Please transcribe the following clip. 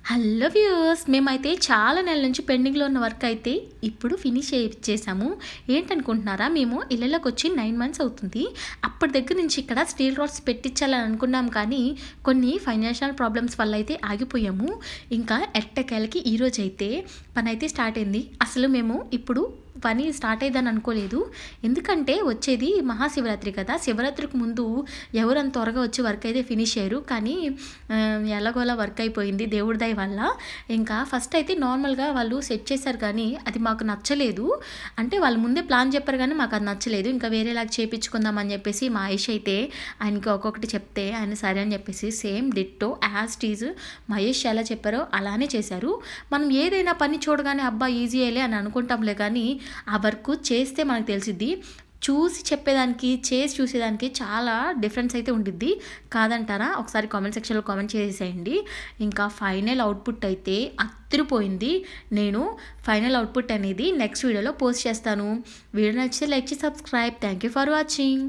Hello viewers, మేమైతే చాలా నెలల నుంచి పెండింగ్లో ఉన్న వర్క్ అయితే ఇప్పుడు ఫినిష్ చేసాము. ఏంటనుకుంటున్నారా, మేము ఇళ్ళలోకి వచ్చి 9 మంత్స్ అవుతుంది. అప్పటి దగ్గర నుంచి ఇక్కడ స్టీల్ రాడ్స్ పెట్టించాలని అనుకున్నాం, కానీ కొన్ని ఫైనాన్షియల్ ప్రాబ్లమ్స్ వల్ల అయితే ఆగిపోయాము. ఇంకా ఎట్టకేలకి ఈరోజు అయితే పని అయితే స్టార్ట్ అయింది. అసలు మేము ఇప్పుడు పని స్టార్ట్ అయ్యిందని అనుకోలేదు. ఎందుకంటే వచ్చేది మహాశివరాత్రి కదా, శివరాత్రికి ముందు ఎవరంత త్వరగా వచ్చి వర్క్ అయితే ఫినిష్ అయ్యారు. కానీ ఎలాగోలా వర్క్ అయిపోయింది దేవుడి దయ వల్ల. ఇంకా ఫస్ట్ అయితే నార్మల్గా వాళ్ళు సెట్ చేశారు, కానీ అది మాకు నచ్చలేదు. అంటే వాళ్ళు ముందే ప్లాన్ చెప్పారు, కానీ మాకు అది నచ్చలేదు. ఇంకా వేరేలాగా చేయించుకుందాం అని చెప్పేసి మా ఆయుష్ అయితే ఆయనకి ఒక్కొక్కటి చెప్తే ఆయన సరే అని చెప్పేసి సేమ్ డిట్టో యాజ్ టీజ్ మహేష్ ఎలా చెప్పారో అలానే చేశారు. మనం ఏదైనా పని చూడగానే అబ్బా ఈజీ అయ్యలే అని అనుకుంటాంలే, కానీ ఆ వర్క్ చేస్తే మనకు తెలిసిద్ది. చూసి చెప్పేదానికి చేసి చూసేదానికి చాలా డిఫరెన్స్ అయితే ఉండిద్ది. కాదంటారా? ఒకసారి కామెంట్ సెక్షన్లో కామెంట్ చేసేయండి. ఇంకా ఫైనల్ అవుట్పుట్ అయితే అదిరిపోయింది. నేను ఫైనల్ అవుట్పుట్ అనేది నెక్స్ట్ వీడియోలో పోస్ట్ చేస్తాను. వీడియో నచ్చితే లైక్ చేసి subscribe. Thank you for watching.